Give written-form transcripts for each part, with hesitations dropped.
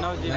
9 GB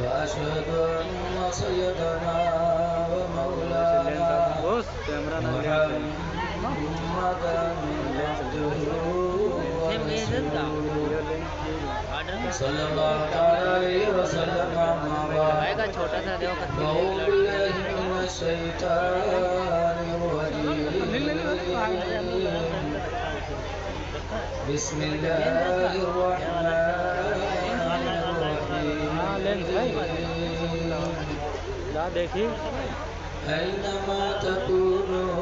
وأشهد أن سيدنا ومولانا محمدا عبده ورسوله صلى الله عليه وسلم أما بعد أعوذ بالله من الشيطان الرجيم بسم الله الرحمن أينما تكونوا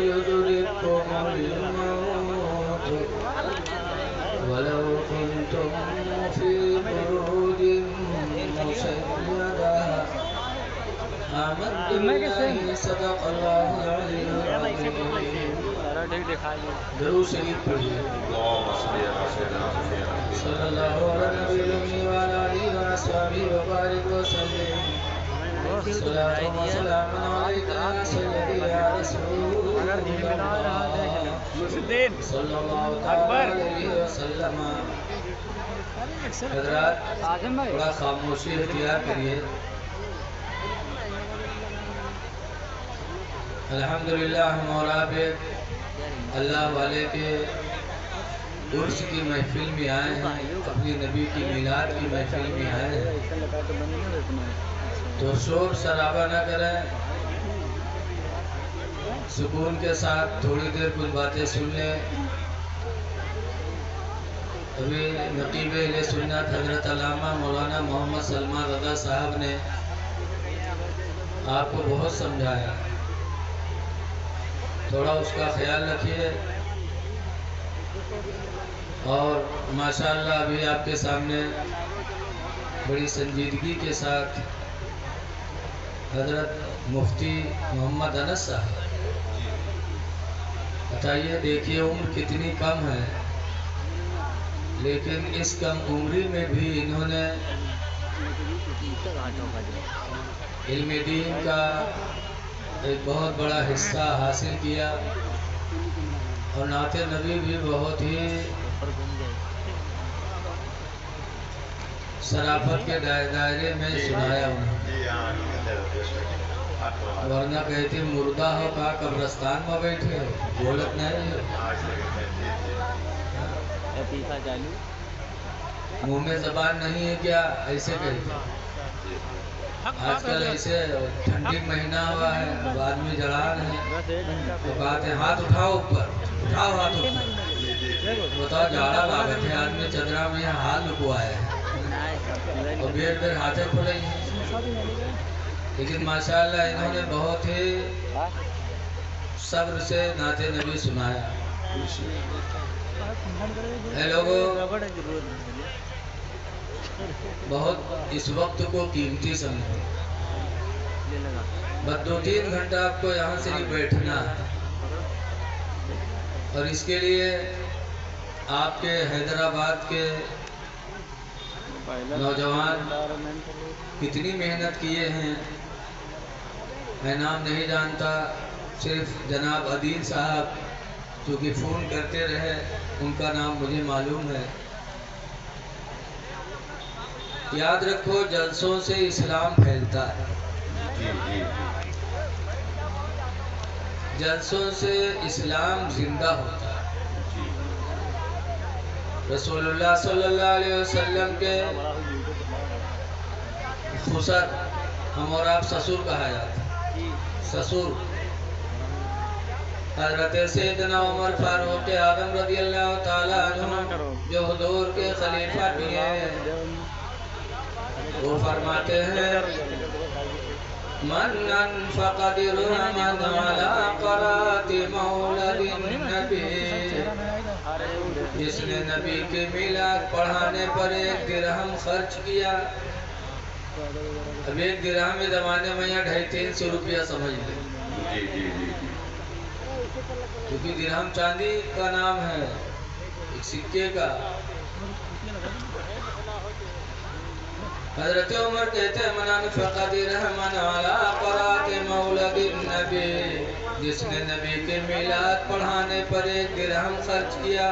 يدرككم الموت ولو كنتم في بروج مشيدة آمنت بالله صدق الله العلي العظيم درود شریف پڑھیے صلی اللہ علیہ وسلم وعلى آله وصحبه وبارك وسلم صلاة وسلام عليك يا سيدي يا رسول اللہ صلی اللہ علیہ وسلم۔ حضرات بڑا خاموشی اختیار کریے۔ الحمدللہ ہم اور آپ اللہ والے کے عرس کی محفل میں آئے ہیں، اپنی نبی کی میلاد کی محفل میں آئے ہیں، تو شور شرابہ نہ کریں، سکون کے ساتھ تھوڑی دیر کچھ باتیں سن لیں۔ ابھی نقیب اہل سنت حضرت علامہ مولانا محمد سلمان رضا صاحب نے آپ کو بہت سمجھایا، تھوڑا اس کا خیال رکھیے۔ اور ماشاءاللہ ابھی آپ کے سامنے بڑی سنجیدگی کے ساتھ حضرت مفتی محمد انس صاحب بتائیے، دیکھیے عمر کتنی کم ہے، لیکن اس کم عمری میں بھی انہوں نے علم دین کا ایک بہت بڑا حصہ حاصل کیا، اور نعت نبی بھی بہت ہی شرافت کے دائرے میں سنایا انہوں نے، ورنہ کہتے مردہ ہو کا قبرستان میں بیٹھے ہو، بولت نہیں ہو، منہ میں زبان نہیں ہے کیا، ایسے کہتے۔ آج کل ایسے ٹھنڈی مہینہ ہوا ہے، اب آدمی جڑان ہے تو کہتے ہیں ہاتھ اٹھاؤ اوپر، اٹھاؤ ہاتھ اوپر، بتاؤ جاڑا لاغت ہے، آدمی چدرہ میں ہاتھ لکوا ہے اور بیر بیر ہاتھیں کھلے ہیں۔ لیکن ماشاءاللہ انہوں نے بہت ہی صبر سے نعت نبی سنایا۔ اے لوگوں، بہت اس وقت کو قیمتی سمجھو، بس 2-3 گھنٹہ آپ کو یہاں سے ہی بیٹھنا ہے، اور اس کے لیے آپ کے حیدرآباد کے نوجوان کتنی محنت کیے ہیں، میں نام نہیں جانتا، صرف جناب عدیل صاحب چونکہ فون کرتے رہے ان کا نام مجھے معلوم ہے۔ یاد رکھو جلسوں سے اسلام پھیلتا ہے، جلسوں سے اسلام زندہ ہوتا ہے۔ رسول اللہ صلی اللہ علیہ وسلم کے خسر، ہم اور آپ سسور کہا جاتا ہے، سسور حضرت سیدنا عمر فاروق اعظم رضی اللہ تعالیٰ عنہ جو حضور کے خلیفہ بھی ہیں، وہ فرماتے ہیں من انفق درہما علی نبی کے میلاد پڑھانے پر 1 درہم خرچ کیا. اب 1 درہم زمانے میں یا 250-300 روپیہ سمجھ لیں، کیونکہ درہم چاندی کا نام ہے، ایک سکے کا. حضرت عمر کہتے ہیں من انفق درہما علی قرات مولد النبی، جس نے نبی کے میلاد پڑھانے پر 1 درہم خرچ کیا،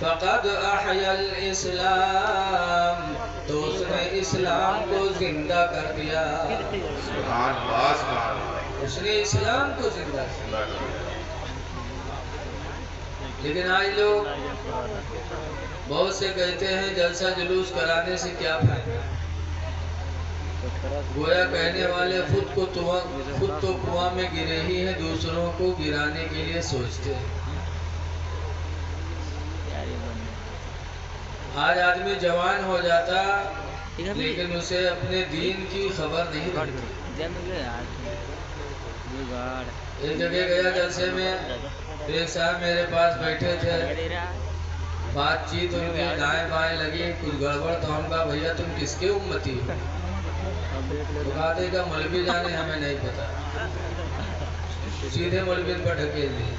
فقد احیا الاسلام، تو اس نے اسلام کو زندہ کر دیا. سبحان اللہ سبحان اللہ. اس نے اسلام کو زندہ کیا. لیکن آج لوگ بہت سے کہتے ہیں جلسہ جلوس کرانے سے کیا فائدہ. گویا کہنے والے خود تو کنواں میں گرے ہی ہیں، دوسروں کو گرانے کے لیے سوچتے ہیں. آج آدمی جوان ہو جاتا لیکن اسے اپنے دین کی خبر نہیں رہتی. ایک جگہ گیا جلسے میں، ایک صاحب میرے پاس بیٹھے تھے، بات چیت ان کی دائیں بائیں لگی، کچھ گڑبڑ. تو ہم کہا بھیا تم کس کے امتی ہو؟ تو کہتے کہ مولوی جانے ہمیں نہیں پتا. سیدھے مولوی پر ڈھکیل دیے.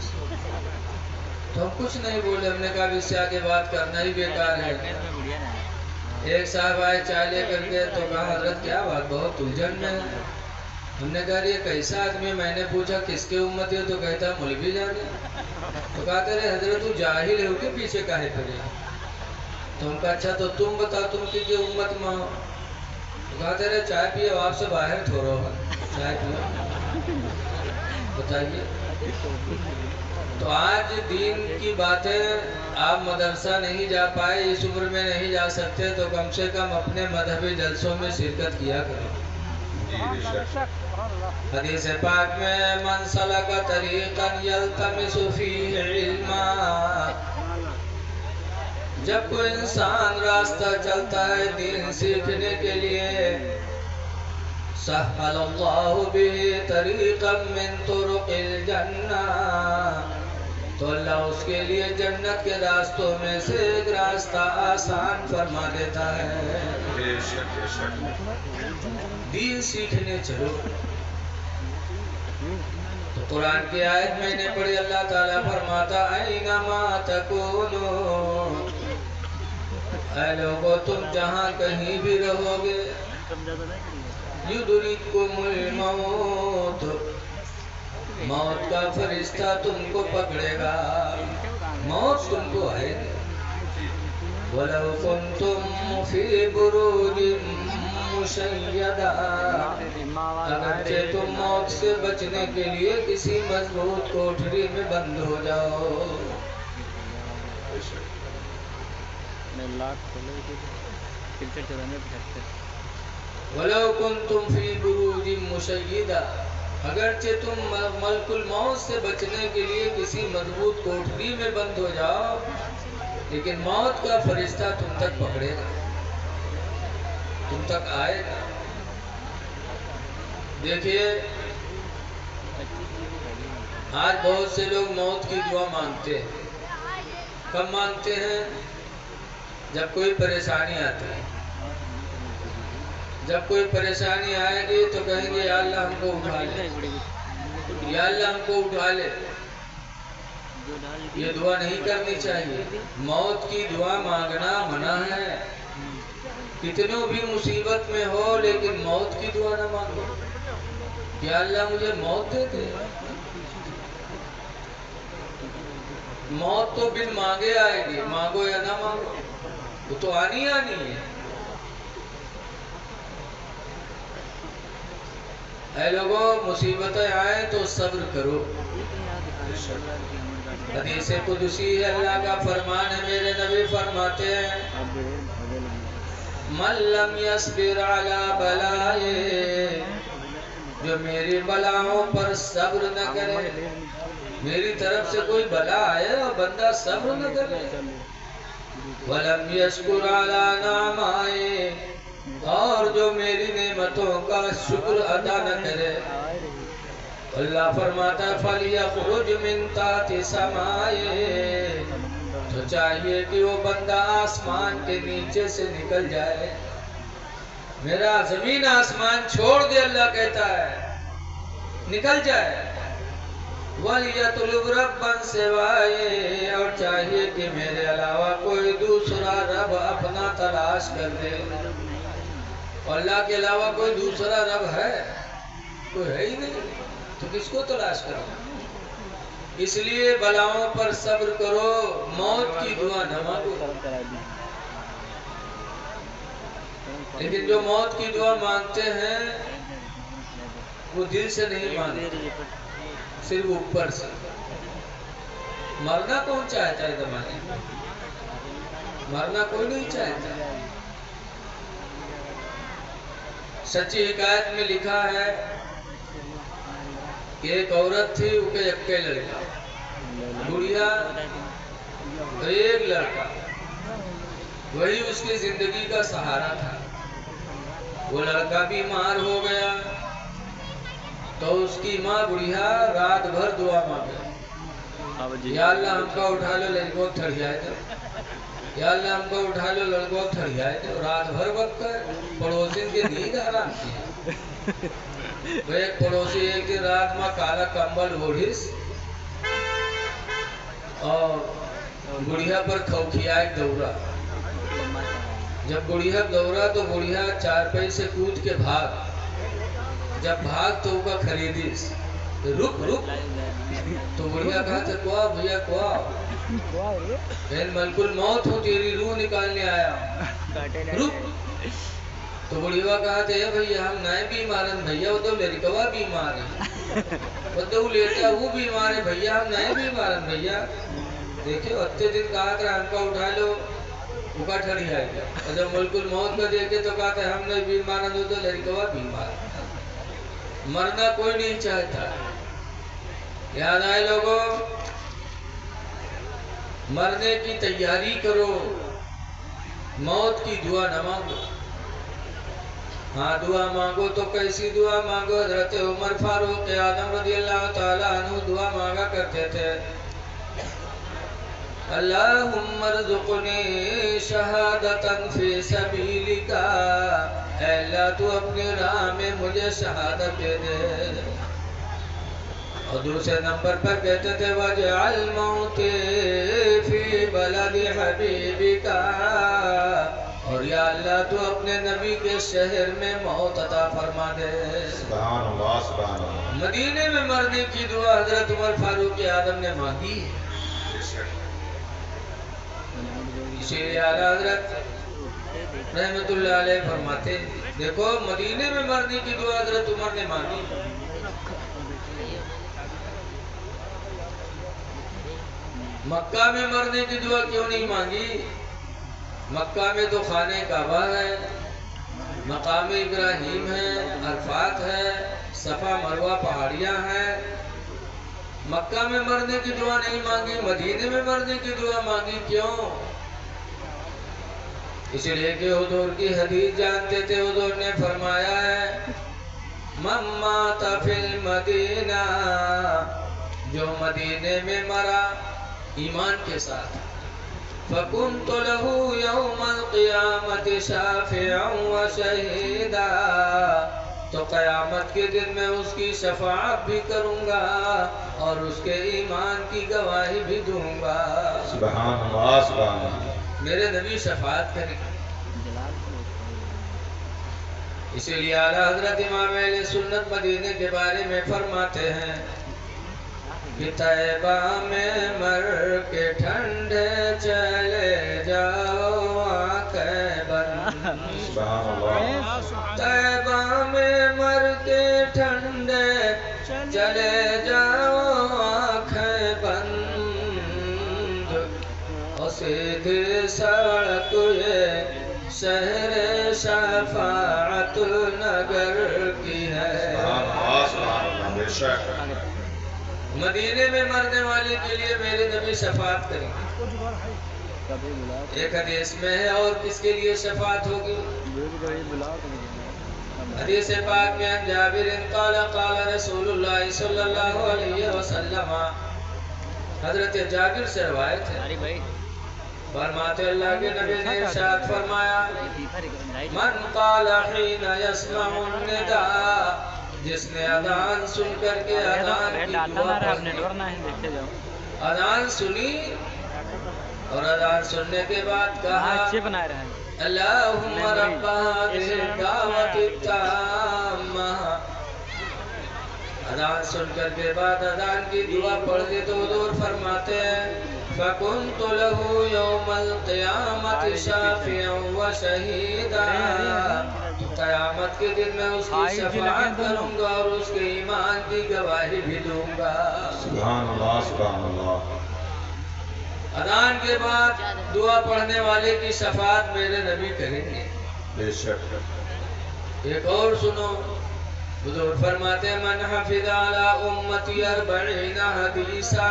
تو ہم کچھ نہیں بولے. ہم نے کہا اس سے آگے بات کرنا ہی بیکار ہے. ایک صاحب آئے چائے لے کر کے، تو کہا حضرت کیا بات، بہت الجھن میں ہے. ہم نے کہا یہ کیسا آدمی؟ میں نے پوچھا کس کے امتی ہو؟ تو کہتا مولوی جانے. تو کہتے رہے حضرت تو جاہل ہو کے پیچھے کاہے پڑے؟ تو ہم کہا اچھا تو تم بتاؤ تم کی امت میں ہو؟ تو کہتے رہے چائے پیے، آپ سے باہر تھوڑا ہوگا، چائے پیے بتائیے. تو آج دین کی باتیں، آپ مدرسہ نہیں جا پائے، اس عمر میں نہیں جا سکتے، تو کم سے کم اپنے مذہبی جلسوں میں شرکت کیا کرو. حدیث پاک میں من سلک طریقا یلتمس فیہ علما، جب کوئی انسان راستہ چلتا ہے دین سیکھنے کے لیے، سہل اللہ بہ طریقا من طرق الجنہ، تو اللہ اس کے لیے جنت کے راستوں میں سے ایک راستہ آسان فرما دیتا ہے. دین سیکھنے چلو. تو قرآن کی آیت میں نے پڑھی، اللہ تعالیٰ فرماتا اینما تکونو، اے لوگو تم جہاں کہیں بھی رہو گے، یدرککم الموت، موت کا فرشتہ تم کو پکڑے گا، موت تم کو آئے گی. وَلَوْ كُنْتُمْ فِي بُرُوجٍ مُشَيَّدَةٍ، اگرچہ تم موت سے بچنے کے لیے کسی مضبوط کوٹھری میں بند ہو جاؤ. وَلَوْ كُنْتُمْ فِي بُرُوجٍ مُشَيَّدَةٍ، اگرچہ تم ملک الموت سے بچنے کے لیے کسی مضبوط کوٹھری میں بند ہو جاؤ، لیکن موت کا فرشتہ تم تک پکڑے گا، تم تک آئے گا. دیکھیے آج بہت سے لوگ موت کی دعا مانگتے ہیں. کب مانگتے ہیں؟ جب کوئی پریشانی آتی ہے. جب کوئی پریشانی آئے گی تو کہیں گے یا اللہ ہم کو اٹھا لے، یا اللہ ہم کو اٹھا لے. یہ دعا نہیں کرنی چاہیے. موت کی دعا مانگنا منع ہے. کتنوں بھی مصیبت میں ہو لیکن موت کی دعا نہ مانگو. یا اللہ مجھے موت دے دے. موت تو بن مانگے آئے گی، مانگو یا نہ مانگو، وہ تو آنی ہے. اے لوگوں مصیبتیں آئیں تو صبر کرو. حدیث قدسی ہے، اللہ کا فرمان ہے، میرے نبی فرماتے ہیں من لم یصبر علی بلائے، جو میری بلاؤں پر صبر نہ کرے. میری طرف سے کوئی بلا آئے اور بندہ صبر نہ کرے. ولم یشکر علی نعمائے، اور جو میری نعمتوں کا شکر ادا نہ کرے، اللہ فرماتا ہے فَلْيَخْرُجْ مِنْ تَحْتِ سَمَائِهِ، تو چاہیے کہ وہ بندہ آسمان کے نیچے سے نکل جائے، میرا زمین آسمان چھوڑ دے، اللہ کہتا ہے نکل جائے، وَلْيَطْلُبْ رَبًّا سِوَائِهِ، اور چاہیے کہ میرے علاوہ کوئی دوسرا رب اپنا تلاش کر دے۔ اور اللہ کے علاوہ کوئی دوسرا رب ہے؟ کوئی ہے ہی نہیں، تو کس کو تلاش کرو؟ اس لیے بلاؤں پر صبر کرو، موت کی دعا نہ مانگو۔ لیکن جو موت کی دعا مانگتے ہیں وہ دل سے نہیں مانگتے، صرف اوپر سے۔ مرنا کون چاہتا ہے زمانے میں؟ مرنا کوئی نہیں چاہتا۔ سچی حکایت میں لکھا ہے کہ ایک عورت تھی، وہ کے اکے لڑکا، بڑھیا ایک لڑکا، وہی اس کی زندگی کا سہارا تھا۔ وہ لڑکا بیمار ہو گیا تو اس کی ماں بڑھیا رات بھر دعا مانگے، یا اللہ ہم کو اٹھا لو لڑکوں تھڑ جائے تو، یا اللہ ہم کو اٹھا لو لڑکوں تھڑ جائے تو۔ رات بھر وقت پڑوسی کے نیند حرام کی۔ وہ ایک پڑوسی ایک دن رات میں کالا کمبل اوڑھیس اور بڑھیا پر کھوکھیا ایک دورا۔ جب بڑھیا دورا تو بڑھیا چارپائی سے کود کے بھاگ، جب بھاگ تو وہ کا خریدیس، رک رک، تو بڑھیا کہا تھا کوا بھیا کوا، میں ملک الموت ہوں، تیری روح نکالنے آیا، رک۔ تو بڑھیا کہا تھا اے بھیا ہم نئے بیمارن بھیا، وہ تو میری کوا بیمار ہے، وہ تو لیتا وہ بیمار ہے بھیا، ہم نئے بیمارن بھیا۔ دیکھیں اتے دن کہا تھا ہم کو اٹھا لو، بھوکا ٹھڑی آئے گا، اور جب ملک الموت کو دیکھے تو کہا تھا ہم نے بیمار ہوں تو میری کوا بیمار ہے۔ مرنا کوئی نہیں چاہتا۔ یاد آئے لوگوں، مرنے کی تیاری کرو، موت کی دعا نہ مانگو۔ ہاں دعا مانگو تو کیسی دعا مانگو؟ حضرت عمر فاروق اعظم رضی اللہ تعالیٰ عنہ دعا مانگا کرتے تھے، اللہم ارزقنی شہادتاً فی سبیلک، اے اللہ تو اپنی راہ میں مجھے شہادت دے دے۔ اور دوسرے نمبر پر کہتے تھے وَاجْعَلْ مَوْتِي فِي بَلَدِ حَبِيبِكَ، اور یا اللہ تو اپنے نبی کے شہر میں موت عطا فرما دے۔ سبحان اللہ سبحان اللہ۔ مدینے میں مرنے کی دعا حضرت عمر فاروق اعظم نے مانگی ہے۔ اسی لیے اعلیٰ حضرت رحمت اللہ علیہ فرماتے ہیں، دیکھو مدینے میں مرنے کی دعا حضرت عمر نے مانگی، مکہ میں مرنے کی دعا کیوں نہیں مانگی؟ مکہ میں تو خانہ کعبہ ہے، مقام ابراہیم ہے، عرفات ہے، صفا مروہ پہاڑیاں ہیں۔ مکہ میں مرنے کی دعا نہیں مانگی، مدینے میں مرنے کی دعا مانگی، کیوں؟ اس لیے کہ حضور کی حدیث جانتے تھے، حضور نے فرمایا ہے من مات فی المدینہ، جو مدینے میں مرا ایمان کے ساتھ، فَكُنْتُ لَهُ يَوْمَ الْقِيَامَةِ شَافِعًا وَشَهِيدًا، تو قیامت کے دن میں اس کی شفاعت بھی کروں گا اور اس کے ایمان کی گواہی بھی دوں گا۔ سبحان اللہ سبحان اللہ۔ میرے نبی شفاعت کریں گے۔ اسی لیے اعلیٰ حضرت امام اہل سنت مدینے کے بارے میں فرماتے ہیں کہ طیبہ میں مر کے ٹھنڈے چلے جاؤ آنکھیں بند، سبحان اللہ۔ طیبہ میں مر کے ٹھنڈے چلے جاؤ آنکھیں بند، اور سیدھی سڑک یہ شہر شفاعت نگر کی ہے۔ سبحان اللہ سبحان اللہ، بے شک۔ مدینے میں مرنے والے کے لیے میرے نبی شفاعت کریں گے۔ ایک حدیث میں ہے اور کس کے لیے شفاعت ہوگی؟ حدیث پاک میں عن جابر قال قال رسول اللہ صلی اللہ علیہ وسلم، حضرت جابر سے روایت ہے فرماتے اللہ کے نبی نے ارشاد فرمایا من قال حین یسمع النداء، جس نے اذان سن کر کے اذان سنی اور اذان سننے کے بعد کہا اللہم رب هذه الدعوة التامة، اذان سن کر کے بعد اذان کی دعا پڑھ دی تو حضور فرماتے ہیں فَكُنْتُ لَهُ يَوْمَ الْقِيَامَةِ شَافِعًا وَشَهِيدًا، قیامت کے دن میں اس کی شفاعت کروں گا اور اس کے ایمان کی گواہی بھی دوں گا۔ سبحان اللہ سبحان اللہ۔ اذان کے بعد دعا پڑھنے والے کی شفاعت میرے نبی کریں گے۔ بے شک۔ ایک اور سنو، حضور فرماتے ہیں من حفظ علی امتی 40 حدیثا،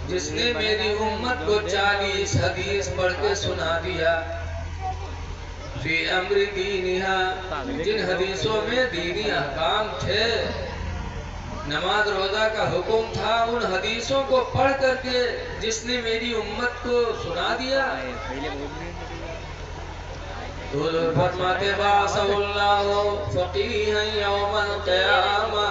جس نے میری امت کو 40 حدیث پڑھ کے سنا دیا، فی امر دینہا، جن حدیثوں میں دینی احکام تھے، نماز روزہ کا حکم تھا، ان حدیثوں کو پڑھ کر کے جس نے میری امت کو سنا دیا، تو حضور فرماتے بعثہ اللہ فقیہا یوم القیامہ،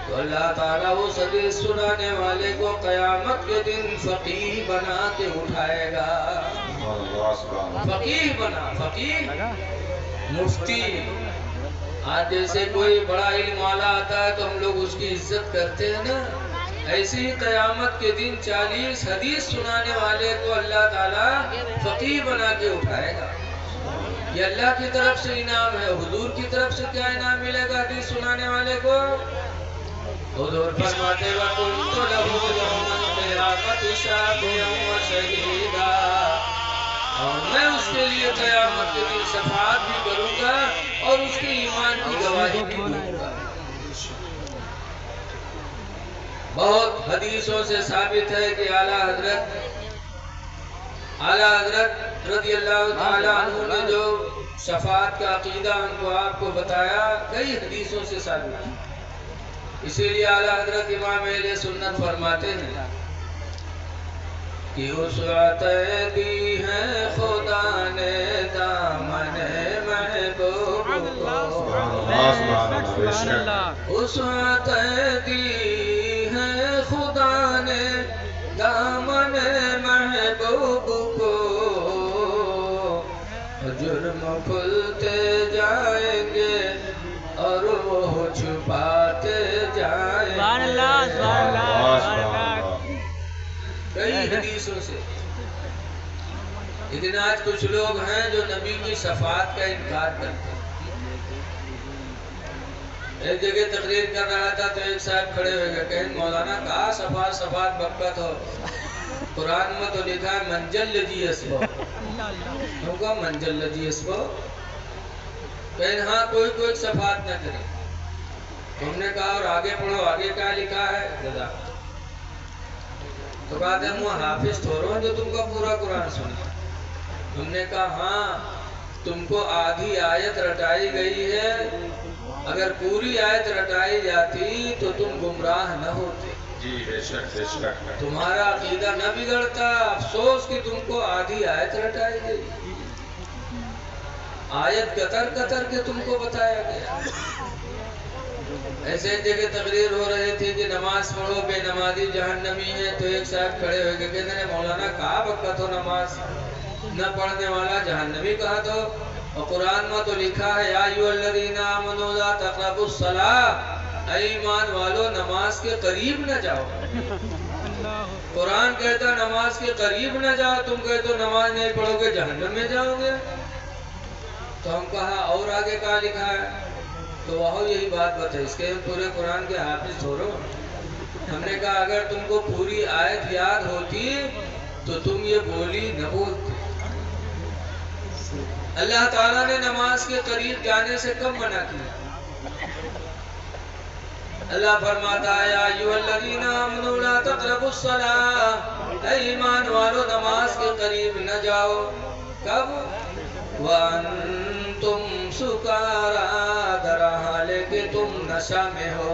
تو اللہ تعالیٰ اس حدیث سنانے والے کو قیامت کے دن فقیہ بنا کے اٹھائے گا۔ فقیہ بنا، فقیہ مفتی۔ آج جیسے کوئی بڑا علم والا آتا ہے تو ہم لوگ اس کی عزت کرتے ہیں نا، ایسے ہی قیامت کے دن 40 حدیث سنانے والے کو اللہ تعالیٰ فقیہ بنا کے اٹھائے گا۔ یہ اللہ کی طرف سے انعام ہے۔ حضور کی طرف سے کیا انعام ملے گا حدیث سنانے والے کو؟ حضور فرماتے وَكُنْتُ لَهُ يَوْمَ الْقِيَامَةِ شَافِعًا وَشَهِيدًا، اور میں اس کے لیے قیامت کے دن شفاعت بھی کروں گا اور اس کے ایمان کی گواہی بھی دوں گا۔ بہت حدیثوں سے ثابت ہے کہ اعلیٰ حضرت رضی اللہ تعالیٰ عنہ نے جو شفاعت کا عقیدہ ہم کو آپ کو بتایا، کئی حدیثوں سے ثابت ہے۔ اسی لیے اعلیٰ حضرت امام اہل سنت فرماتے ہیں کہ وسعت دی ہے خدا نے دامن محبوب کو، وسعت دی ہے خدا نے دامن محبوب کو، جرم کھلتے جائیں گے اور وہ چھپاتے جائیں گے۔ کئی حدیثوں سے۔ لیکن آج کچھ لوگ ہیں جو نبی کی شفاعت کا انکار کرتے ہیں۔ ایک جگہ تقریر کر رہا تھا تو ایک صاحب کھڑے ہوئے گا، کہیں مولانا کہا شفاعت بکت ہو، قرآن میں تو لکھا ہے منجل لجی اسبو، کیوں کہا منجل لجی اسبو، کہیں ہاں کوئی شفاعت نہ کرے۔ تم نے کہا اور آگے پڑھو، آگے کیا لکھا ہے؟ جزا تو کہا تھا میں حافظ تھورو جو تم کا پورا قرآن سنا۔ تم نے کہا ہاں تم کو آدھی آیت رٹائی گئی ہے، اگر پوری آیت رٹائی جاتی تو تم گمراہ نہ ہوتے، جی بے شک بے شک، تمہارا عقیدہ نہ بگڑتا۔ افسوس کہ تم کو آدھی آیت رٹائی گئی، آیت قطر کے تم کو بتایا گیا۔ ایسے جگہ تقریر ہو رہے تھے کہ نماز پڑھو بے نمازی جہنمی ہے، تو ایک صاحب کھڑے ہوئے کہ کہتے ہیں مولانا کہا بکت ہو نماز نہ پڑھنے والا جہنمی کہا تو، اور قرآن میں تو لکھا ہے یا ایھا الذین آمنوا لا تقربوا الصلاۃ، اے ایمان والو نماز کے قریب نہ جاؤ۔ قرآن کہتا نماز کے قریب نہ جاؤ، تم کہتے ہو نماز نہیں پڑھو گے جہنم میں جاؤ گے۔ تو ہم کہا اور آگے کہا لکھا ہے؟ تو وہ یہی بات بتائی، اس کے پورے قرآن کے حافظ تھورو۔ ہم نے کہا اگر تم کو پوری آیت یاد ہوتی تو تم یہ بولی نہ بولتے۔ اللہ تعالیٰ نے نماز کے قریب جانے سے کب منع کیا؟ اللہ فرماتا ہے یا ایھا الذین آمنوا لا تقربوا الصلاۃ، اے ایمان والو نماز کے قریب نہ جاؤ۔ کب؟ وَأَنْتُمْ سُكَارَىٰ، در حال کہ تم نشہ میں ہو۔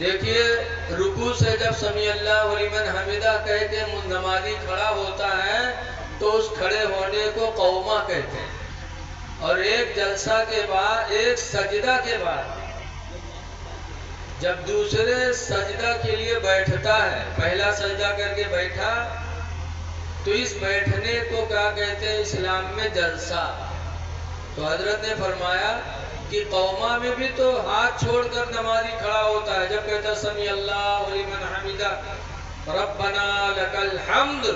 دیکھیے رکوع سے جب سمیع اللہ لمن حمدہ کہہ کے نمازی کھڑا ہوتا ہے تو اس کھڑے ہونے کو قومہ کہتے ہیں، اور ایک جلسہ کے بعد، ایک سجدہ کے بعد جب دوسرے سجدہ کے لیے بیٹھتا ہے، پہلا سجدہ کر کے بیٹھا تو اس بیٹھنے کو کیا کہتے ہیں اسلام میں؟ جلسہ۔ تو حضرت نے فرمایا کہ قومہ میں بھی تو ہاتھ چھوڑ کر نمازی کھڑا ہوتا ہے، جب کہتا سمیع اللہ لمن حمدہ ربنا لک الحمد،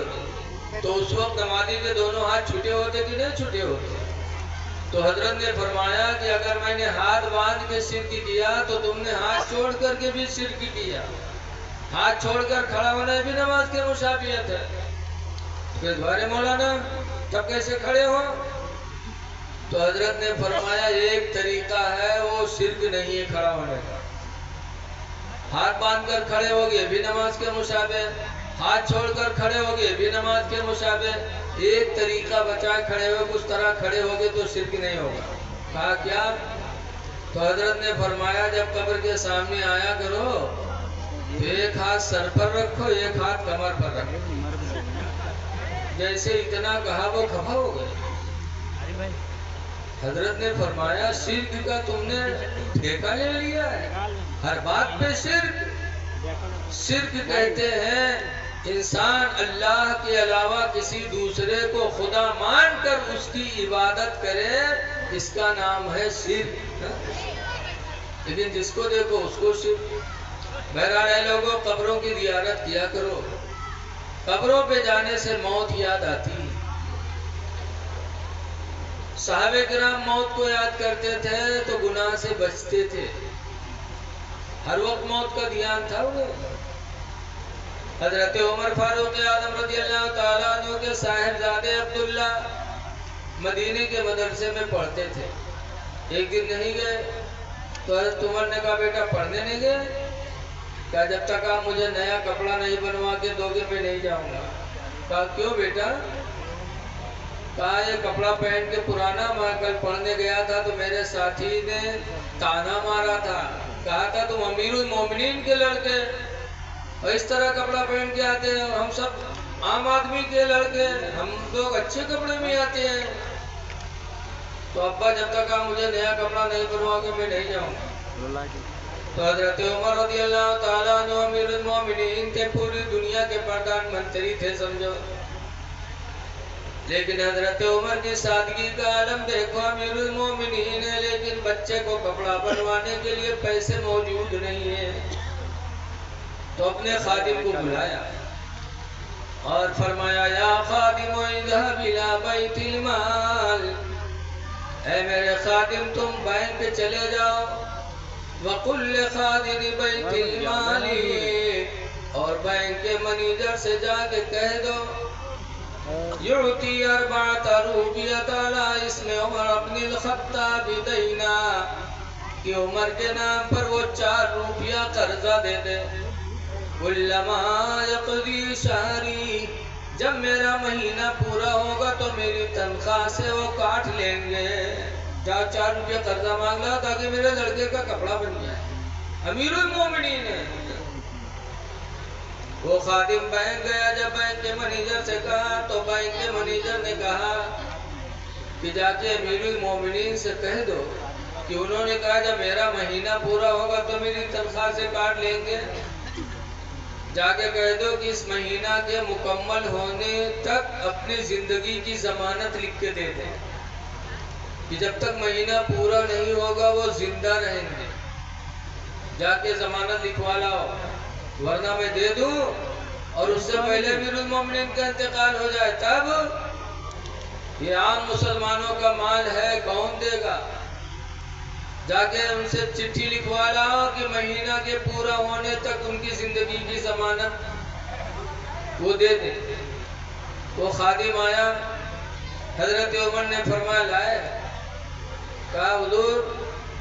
تو اس وقت نمازی کے دونوں ہاتھ چھوٹے ہوتے کہ نہیں چھوٹے ہوتے؟ تو حضرت نے فرمایا کہ اگر میں نے ہاتھ باندھ کے شرک کیا تو تم نے ہاتھ چھوڑ کر کے بھی شرک کیا۔ ہاتھ چھوڑ کر کھڑا ہونا بھی نماز کے مشابہت ہے۔ پھر دوبارے مولانا تب کیسے کھڑے ہو؟ تو حضرت نے فرمایا ایک طریقہ ہے، وہ شرک نہیں ہے کھڑا ہونے کا۔ ہاتھ باندھ کر کھڑے ہوگے بھی نماز کے مشابہ، ہاتھ چھوڑ کر کھڑے ہوگے بھی نماز کے مشابہ۔ ایک طریقہ بچائے کھڑے ہوئے، کچھ طرح کھڑے ہوگے تو شرک نہیں ہوگا۔ کہا کیا؟ تو حضرت نے فرمایا جب قبر کے سامنے آیا کرو تو ایک ہاتھ سر پر رکھو، ایک ہاتھ کمر پر رکھو۔ جیسے اتنا کہا وہ خفا ہو گئے۔ حضرت نے فرمایا شرک کا تم نے ٹھیکہ لے لیا ہے، ہر بات پہ شرک۔ شرک کہتے ہیں انسان اللہ کے علاوہ کسی دوسرے کو خدا مان کر اس کی عبادت کرے، اس کا نام ہے شرک۔ لیکن جس کو دیکھو اس کو شرک۔ بہرحال اے لوگوں، قبروں کی زیارت کیا کرو، قبروں پہ جانے سے موت یاد آتی ہے۔ صحابہ کرام موت کو یاد کرتے تھے تو گناہ سے بچتے تھے، ہر وقت موت کا دھیان تھا انہیں۔ حضرت عمر فاروق اعظم رضی اللہ تعالیٰ عنہ کے صاحبزادے عبداللہ مدینے کے مدرسے میں پڑھتے تھے۔ ایک دن نہیں گئے تو حضرت عمر نے کہا بیٹا پڑھنے نہیں گئے؟ کہا جب تک آپ مجھے نیا کپڑا نہیں بنوا کے دو گے میں نہیں جاؤں گا۔ کہا کیوں بیٹا؟ کہا یہ کپڑا پہن کے پرانا، میں کل پڑھنے گیا تھا تو میرے ساتھی نے تانا مارا تھا، کہا تھا تم امیر المومنین کے لڑکے اور اس طرح کپڑا پہن کے آتے ہیں، اور ہم سب عام آدمی کے لڑکے، ہم لوگ اچھے کپڑے میں آتے ہیں۔ تو ابا جب تک آپ مجھے نیا کپڑا نہیں بنوا کے میں نہیں جاؤں گا۔ تو حضرت عمر رضی اللہ تعالیٰ عنہ امیر المومنین کے، پوری دنیا کے پردھان منتری تھے سمجھو، لیکن حضرت عمر کی سادگی کا عالم دیکھو، امیر المومنین ہے لیکن بچے کو کپڑا بنوانے کے لیے پیسے موجود نہیں ہیں۔ تو اپنے خادم کو بلایا اور فرمایا یا خادم اذهب الى بیت المال، اے میرے خادم تم بینک چلے جاؤ، وقل لخادم بیت المال، اور بینک کے منیجر سے جا کے کہہ دو یعطی 4 روپیہ علی اسم عمر ابن الخطاب دینا، کہ عمر کے نام پر وہ 4 روپیہ قرضہ دے دے۔ کلما یقضی شہری، جب میرا مہینہ پورا ہوگا تو میری تنخواہ سے وہ کاٹ لیں گے۔ 4 روپیہ قرضہ مانگ لا تاکہ میرے لڑکے کا کپڑا بن جائے، امیر المومنین ہے۔ وہ خادم بینک گیا، جب بینک کے منیجر سے کہا تو بینک کے منیجر نے کہا کہ جا کے امیر المومنین سے کہہ دو کہ انہوں نے کہا جب میرا مہینہ پورا ہوگا تو میری تنخواہ سے کاٹ لیں گے، جا کے کہہ دو کہ اس مہینہ کے مکمل ہونے تک اپنی زندگی کی ضمانت لکھ کے دے دیں، کہ جب تک مہینہ پورا نہیں ہوگا وہ زندہ رہیں گے، جا کے ضمانت لکھوا لاؤ ورنہ میں دے دوں اور اس سے پہلے امیر المومنین کا انتقال ہو جائے، تب یہ عام مسلمانوں کا مال ہے کون دے گا؟ جا کے ان سے چٹھی لکھوا لاؤ کہ مہینہ کے پورا ہونے تک ان کی زندگی کی ضمانت وہ دے دے۔ وہ خادم آیا، حضرت عمر نے فرمایا لائے؟ کہا حضور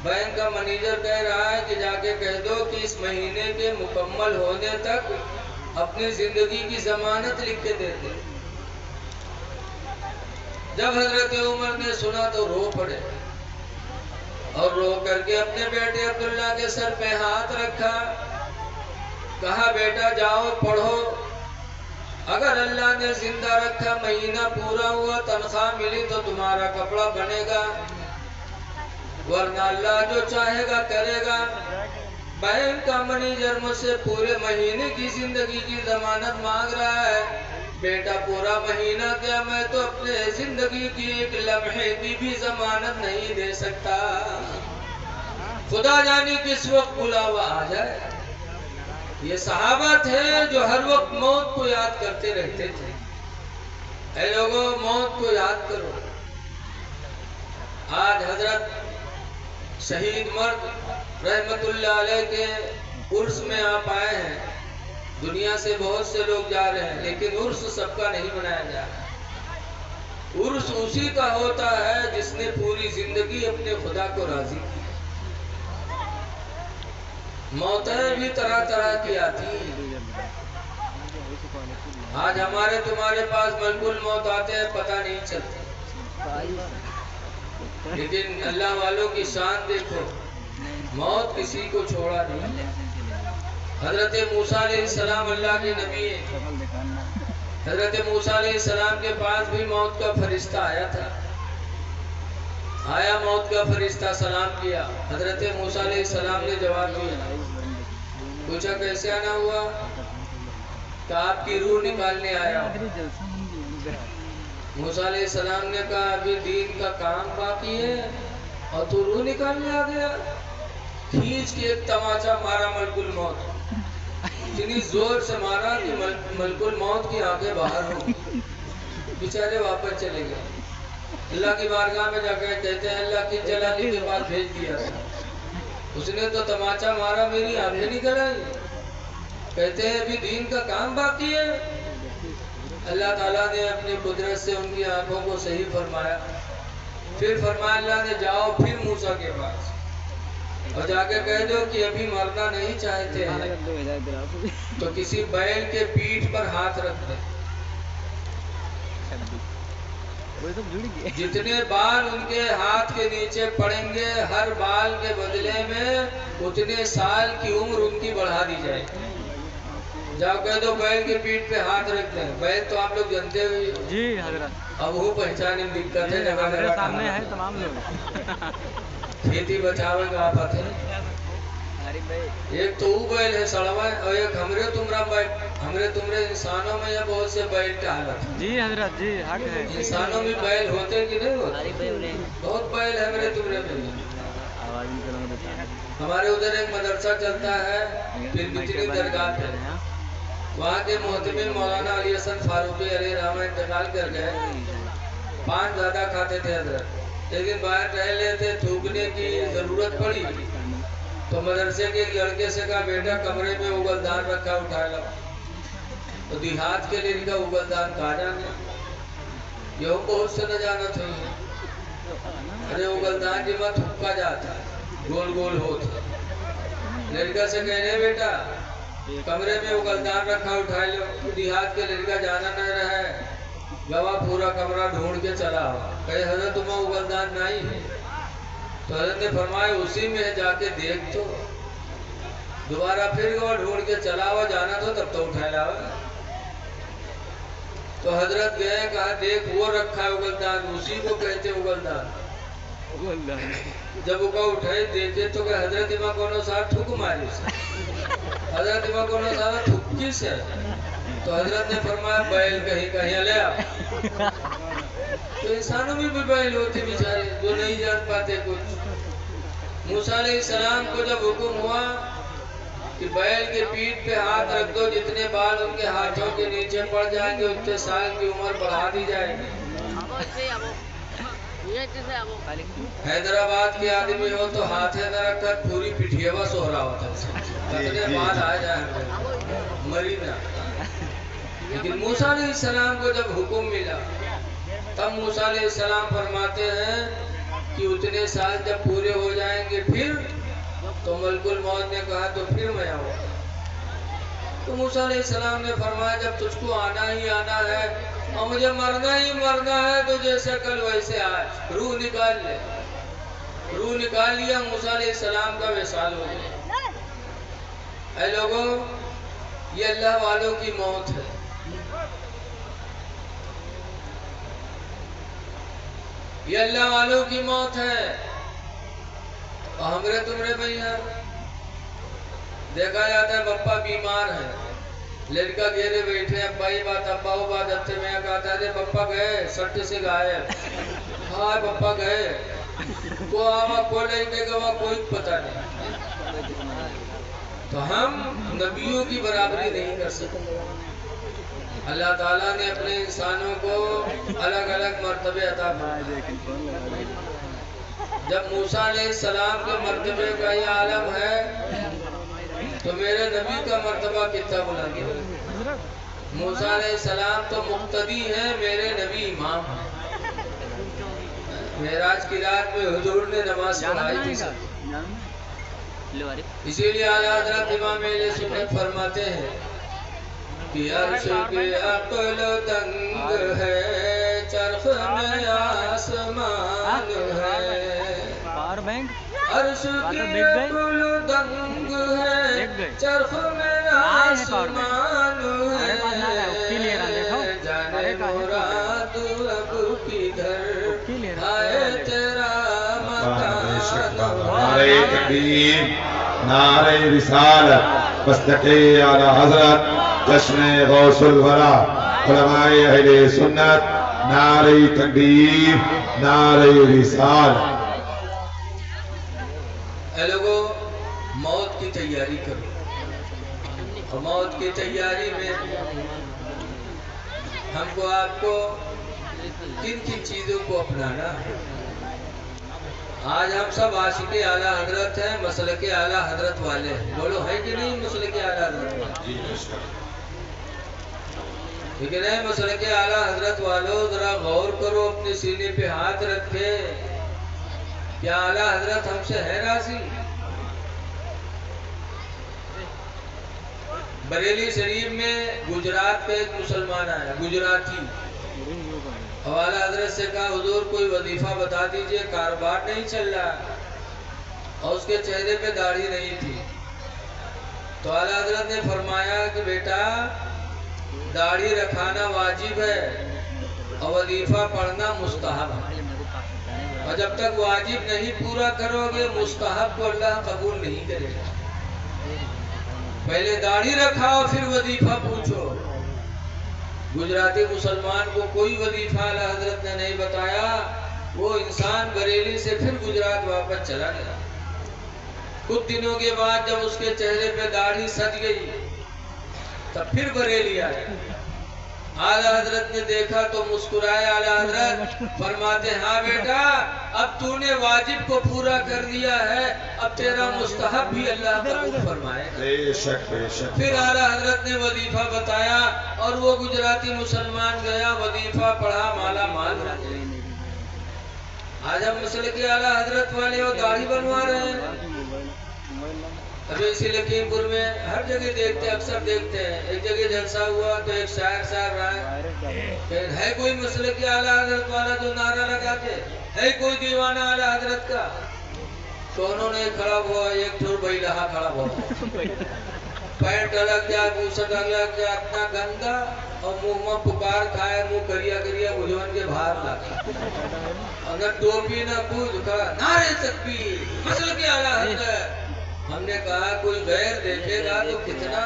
بینک کا منیجر کہہ رہا ہے کہ جا کے کہہ دو کہ اس مہینے کے مکمل ہونے تک اپنی زندگی کی ضمانت لکھ کے دے دے۔ جب حضرت عمر نے سنا تو رو پڑے اور رو کر کے اپنے بیٹے عبداللہ کے سر پہ ہاتھ رکھا کہا بیٹا جاؤ پڑھو، اگر اللہ نے زندہ رکھا مہینہ پورا ہوا تنخواہ ملی تو تمہارا کپڑا بنے گا، ورنہ اللہ جو چاہے گا کرے گا۔ بینک کا منیجر مجھ سے پورے مہینے کی زندگی کی ضمانت مانگ رہا ہے، بیٹا پورا مہینہ گیا میں تو اپنے زندگی کی ایک لمحے کی بھی ضمانت نہیں دے سکتا، خدا جانے کس وقت بلاوا آ جائے۔ یہ صحابہ تھے جو ہر وقت موت کو یاد کرتے رہتے تھے۔ اے لوگوں موت کو یاد کرو۔ آج حضرت شہید مرد رحمت اللہ علیہ کے عرس میں آپ آئے ہیں، دنیا سے بہت سے لوگ جا رہے ہیں، لیکن عرس سب کا نہیں منایا جا رہا۔ عرس اسی کا ہوتا ہے جس نے پوری زندگی اپنے خدا کو راضی کیا۔ موتیں بھی طرح طرح کی آتی ہیں۔ آج ہمارے تمہارے پاس ملک الموت آتے ہیں پتہ نہیں چلتا، لیکن اللہ والوں کی شان دیکھو، موت کسی کو چھوڑا نہیں۔ حضرت موسیٰ علیہ السلام اللہ کے نبی ہیں، حضرت موسیٰ علیہ السلام کے پاس بھی موت کا فرشتہ آیا تھا، آیا موت کا فرشتہ سلام کیا، حضرت موسیٰ علیہ السلام نے جواب دیا، پوچھا کیسے آنا ہوا؟ کہ آپ کی روح نکالنے آیا ہوں۔ موسیٰ علیہ السلام نے کہا ابھی دین کا کام باقی ہے اور تو روح نکالنے آ گیا؟ کھینچ کے ایک تماچا مارا ملک الموت، اتنی زور سے مارا کہ ملک الموت کی آنکھیں باہر ہو، بیچارے واپس چلے گئے۔ اللہ کی بارگاہ میں جا کے کہتے ہیں اللہ کی جلالی کے بعد بھیج دیا تھا، اس نے تو تماچا مارا میری آنکھیں نکل آئی۔ کہتے ہیں ابھی دین کا کام باقی ہے۔ اللہ تعالیٰ نے اپنی قدرت سے ان کی آنکھوں کو صحیح فرمایا، پھر فرمایا اللہ نے جاؤ پھر موسیٰ کے پاس اور جا کے کہہ دو کہ ابھی مرنا نہیں چاہتے ہیں تو کسی بیل کے پیٹھ پر ہاتھ رکھ دیں، جتنے بال ان کے ہاتھ کے نیچے پڑیں گے ہر بال کے بدلے میں اتنے سال کی عمر ان کی بڑھا دی جائے۔ جاؤ کہہ دو بیل کے پیٹھ پہ ہاتھ رکھ دیں، بیل تو آپ لوگ جانتے ہوئے جی حضرت، اب وہ پہچانے میں دقت ہے، میرے سامنے ہے تمام لوگ، کھیتی بچاوے گا آفت ہے۔ ایک تو وہ بیل ہے سڑوا ہے اور ایک ہمرے تمرا بیل، ہمرے تمرے انسانوں میں یہ بہت سے بیل کا حالت ہے۔ جی حضرت جی حق ہے، انسانوں میں بیل ہوتے کہ نہیں ہوتے؟ بہت بیل ہے ہمرے تمرے میں۔ ہمارے ادھر ایک مدرسہ چلتا ہے پھر بچنی درگاہ پہ، وہاں کے محتمم مولانا علی حسن فاروقی علیہ رحمہ انتقال کر گئے۔ پان زیادہ کھاتے تھے حضرت، لیکن باہر ٹہل لیتے، تھوکنے کی ضرورت پڑی تو مدرسے کے ایک لڑکے سے کہا بیٹا کمرے میں اگلدان رکھا اٹھا لو، تو دیہات کے لیے کا اگلدان کہا جانا، یہ ہم بہت سے نہ جانت ہوئی، ارے اگلدان جی مت تھکا جاتا ہے، گول گول ہوتا۔ لڑکا سے کہنے بیٹا کمرے میں اگلدان رکھا اٹھا لو، دیہات کے لڑکا جانا نہ رہا ہے، گواہ پورا کمرہ ڈھونڈ کے چلا ہوا، کہے حضرت تمہیں اگلدان نہیں ہے؟ تو حضرت نے فرمایا اسی میں جا کے دیکھ تو، دوبارہ پھر گواہ ڈھونڈ کے چلا ہوا، جانا تو تب تو اٹھا لاوا۔ تو حضرت گئے کہا دیکھ وہ رکھا ہے اگلدان، اسی کو کہتے اگلدان۔ جب وہ اٹھائے دیکھے تو کہ حضرت امام کونو صاحب ٹھک ماری سے، حضرت امام کونو صاحب ٹھکی سے، تو حضرت نے فرمایا بیل کہیں کہیں لے آ۔ تو انسانوں میں بھی بیل ہوتے بیچارے جو نہیں جان پاتے کچھ۔ موسیٰ علیہ السلام کو جب حکم ہوا کہ بیل کے پیٹھ پہ ہاتھ رکھ دو، جتنے بال ان کے ہاتھوں کے نیچے پڑ جائیں گے اتنے سال کی عمر بڑھا دی جائے گی۔ حیدرآباد کے آدمی ہو تو ہاتھ نہ رکھ کر پوری پٹھیوا سو رہا ہوتا ہے، کتنے بال آ جائیں مری نہ۔ لیکن موسیٰ علیہ السلام کو جب حکم ملا تب موسیٰ علیہ السلام فرماتے ہیں کہ اتنے سال جب پورے ہو جائیں گے پھر، تو ملک الموت نے کہا تو پھر میں آؤں۔ تو موسیٰ علیہ السلام نے فرمایا جب تجھ کو آنا ہی آنا ہے اور مجھے مرنا ہی مرنا ہے تو جیسے کل ویسے آج روح نکال لے۔ روح نکال لیا، موسیٰ علیہ السلام کا وصال ہو گیا۔ اے لوگوں یہ اللہ والوں کی موت ہے. یہ اللہ والوں کی موت ہے. اور ہمرے تمرے بھیا دیکھا جاتا ہے پپا بیمار ہے, لڑکا گھیرے بیٹھے, ابا ہی بات ابا وہ بات اچھے میں کہتا ہے پپا گئے سٹ سے گائے, ہاں پپا گئے, کو آوا کو لے کے گوا کوئی پتہ نہیں. تو ہم نبیوں کی برابری نہیں کر سکتے. اللہ تعالیٰ نے اپنے انسانوں کو الگ الگ مرتبے عطا کیے. جب موسیٰ علیہ السلام کے مرتبے کا یہ عالم ہے تو میرے نبی کا مرتبہ کتنا بلند ہے. موسیٰ علیہ السلام تو مقتدی ہیں, میرے نبی امام ہیں. معراج کی رات میں حضور نے نماز پڑھائی تھی. اسی لیے اعلیٰ حضرت امام اہل سنت فرماتے ہیں کہ عرش کی عقل تنگ ہے, چرخ میں آسمان ہے. عرش کی عقل تنگ ہے, چرخ میں آسمان ہے. جانے مراد اب کدھر آئے تیرا مکان. نعرہ تکبیر, نعرہ رسالت, مصدقِ اعلیٰ حضرت, جشن غوث الورا, علماء اہل سنت, نعرہ تکبیر, نعرہ رسالت. اے لوگوں, موت کی تیاری کرو. اور موت کی تیاری میں ہم کو آپ کو کن کن چیزوں کو اپنانا ہے. آج ہم سب عاشق اعلیٰ حضرت ہیں, مسلک اعلیٰ حضرت والے ہیں. بولو ہے کہ نہیں مسلک اعلیٰ حضرت؟ لیکن اے مسلک اعلیٰ حضرت والو, ذرا غور کرو, اپنے سینے پہ ہاتھ رکھے. کیا اعلیٰ حضرت ہم سے ہے راضی؟ بریلی شریف میں گجرات پہ ایک مسلمان آیا, گجراتی. اور اعلیٰ حضرت سے کہا حضور کوئی وظیفہ بتا دیجئے, کاروبار نہیں چل رہا. اور اس کے چہرے پہ داڑھی نہیں تھی. تو اعلیٰ حضرت نے فرمایا کہ بیٹا داڑھی رکھانا واجب ہے اور وظیفہ پڑھنا مستحب ہے. اور جب تک واجب نہیں پورا کرو گے مستحب کو اللہ قبول نہیں کرے گا. پہلے داڑھی رکھاؤ پھر وظیفہ پوچھو. گجراتی مسلمان کو کوئی وظیفہ اعلیٰ حضرت نے نہیں بتایا. وہ انسان بریلی سے پھر گجرات واپس چلا گیا. کچھ دنوں کے بعد جب اس کے چہرے پہ داڑھی سج گئی تب پھر بریلی آیا. اعلیٰ حضرت نے دیکھا تو مسکرائے. اعلیٰ حضرت فرماتے ہاں بیٹا, اب تو نے واجب کو پورا کر دیا ہے, اب تیرا مستحب بھی اللہ قبول فرمائے گا. بے شک بے شک. پھر اعلیٰ حضرت نے وظیفہ بتایا اور وہ گجراتی مسلمان گیا, وظیفہ پڑھا, مالا مال ہو گیا. آج ہم مسلک اعلیٰ حضرت والے وہ داڑھی بنوا رہے ہیں. ابھی اسی لکھیم پور میں ہر جگہ دیکھتے, اکثر دیکھتے ہیں. ایک جگہ جلسہ ہوا تو ایک شاعر صاحب رہا ہے کوئی مسلک اعلیٰ حضرت والا جو نعرہ لگاتے, ہے کوئی دیوانہ اعلیٰ حضرت کا. تو انہوں نے کھڑا ہوا, ایک ٹھور بھائی رہا کھڑا ہوا, پینٹ الگ جا, بوسٹ الگ جا, اتنا گندا, اور منہ میں پکار کھائے, منہ کریا کریا بجھون کے باہر لگا. اگر ٹوپی نہ کچھ کھڑا, نعرہ تکبیر, مسلک اعلیٰ حضرت. ہم نے کہا کوئی غیر دیکھے گا تو کتنا